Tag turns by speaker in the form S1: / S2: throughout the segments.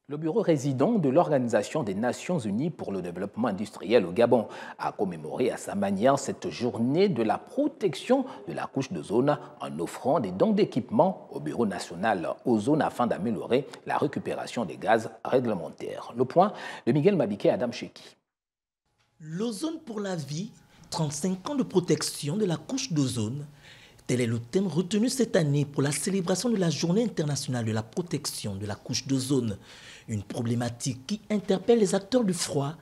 S1: Le bureau résident de l'Organisation des Nations Unies pour le développement industriel au Gabon a commémoré à sa manière cette journée de la protection de la couche d'ozone en offrant des dons d'équipements au Bureau national ozone afin d'améliorer la récupération des gaz réglementaires. Le point de Miguel Mabiké et Adam Cheki.
S2: L'ozone pour la vie, 35 ans de protection de la couche d'ozone. Tel est le thème retenu cette année pour la célébration de la Journée internationale de la protection de la couche d'ozone. Une problématique qui interpelle les acteurs du froid,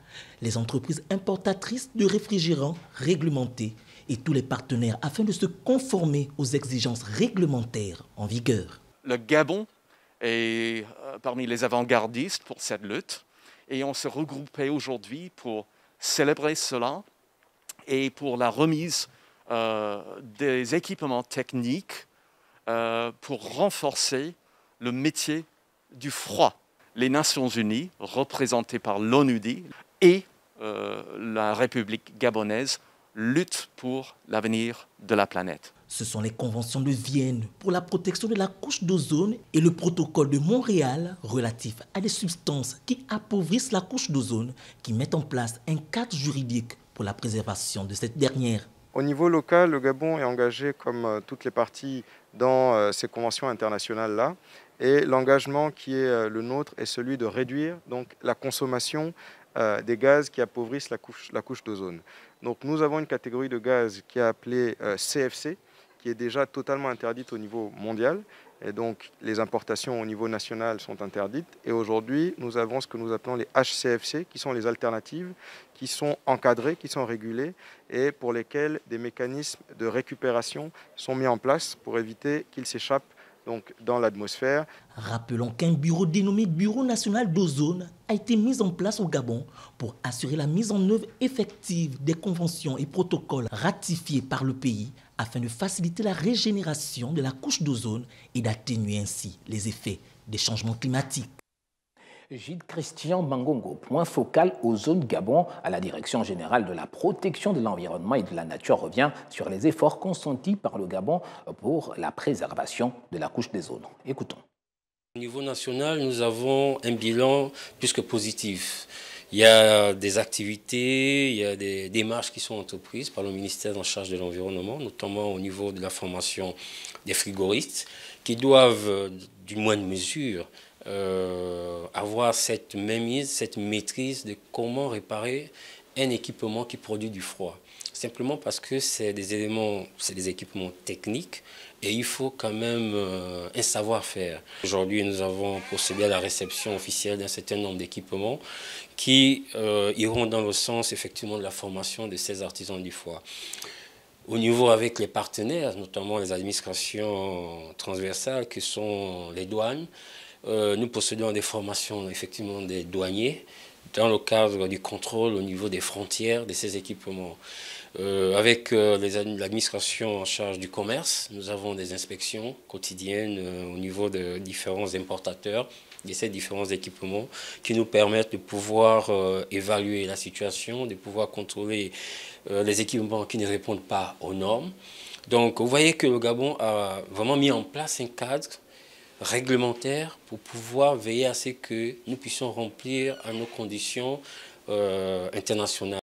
S2: les entreprises importatrices de réfrigérants réglementés et tous les partenaires afin de se conformer aux exigences réglementaires en vigueur.
S3: Le Gabon est parmi les avant-gardistes pour cette lutte et on se regroupait aujourd'hui pour célébrer cela et pour la remise des équipements techniques pour renforcer le métier du froid. Les Nations Unies, représentées par l'ONUDI et la République gabonaise, luttent pour l'avenir de la planète.
S2: Ce sont les conventions de Vienne pour la protection de la couche d'ozone et le protocole de Montréal relatif à des substances qui appauvrissent la couche d'ozone qui mettent en place un cadre juridique pour la préservation de cette dernière.
S4: Au niveau local, le Gabon est engagé comme toutes les parties dans ces conventions internationales-là. Et l'engagement qui est le nôtre est celui de réduire donc, la consommation des gaz qui appauvrissent la couche d'ozone. Donc nous avons une catégorie de gaz qui est appelée CFC, qui est déjà totalement interdite au niveau mondial. Et donc les importations au niveau national sont interdites. Et aujourd'hui, nous avons ce que nous appelons les HCFC, qui sont les alternatives, qui sont encadrées, qui sont régulées et pour lesquelles des mécanismes de récupération sont mis en place pour éviter qu'ils s'échappent donc, dans l'atmosphère.
S2: Rappelons qu'un bureau dénommé Bureau national d'ozone a été mis en place au Gabon pour assurer la mise en œuvre effective des conventions et protocoles ratifiés par le pays afin de faciliter la régénération de la couche d'ozone et d'atténuer ainsi les effets des changements climatiques.
S1: Gilles Christian Mangongo, point focal aux zones Gabon à la Direction générale de la protection de l'environnement et de la nature, revient sur les efforts consentis par le Gabon pour la préservation de la couche des zones. Écoutons.
S5: Au niveau national, nous avons un bilan plus que positif. Il y a des activités, il y a des démarches qui sont entreprises par le ministère en charge de l'environnement, notamment au niveau de la formation des frigoristes, qui doivent, d'une moindre mesure, avoir cette mainmise, cette maîtrise de comment réparer un équipement qui produit du froid. Simplement parce que c'est des éléments, c'est des équipements techniques et il faut quand même un savoir-faire. Aujourd'hui, nous avons procédé à la réception officielle d'un certain nombre d'équipements qui iront dans le sens effectivement de la formation de ces artisans du froid. Au niveau avec les partenaires, notamment les administrations transversales que sont les douanes, nous possédons des formations effectivement des douaniers dans le cadre du contrôle au niveau des frontières de ces équipements. Avec l'administration en charge du commerce, nous avons des inspections quotidiennes au niveau de différents importateurs de ces différents équipements qui nous permettent de pouvoir évaluer la situation, de pouvoir contrôler les équipements qui ne répondent pas aux normes. Donc vous voyez que le Gabon a vraiment mis en place un cadre réglementaire pour pouvoir veiller à ce que nous puissions remplir à nos conditions internationales.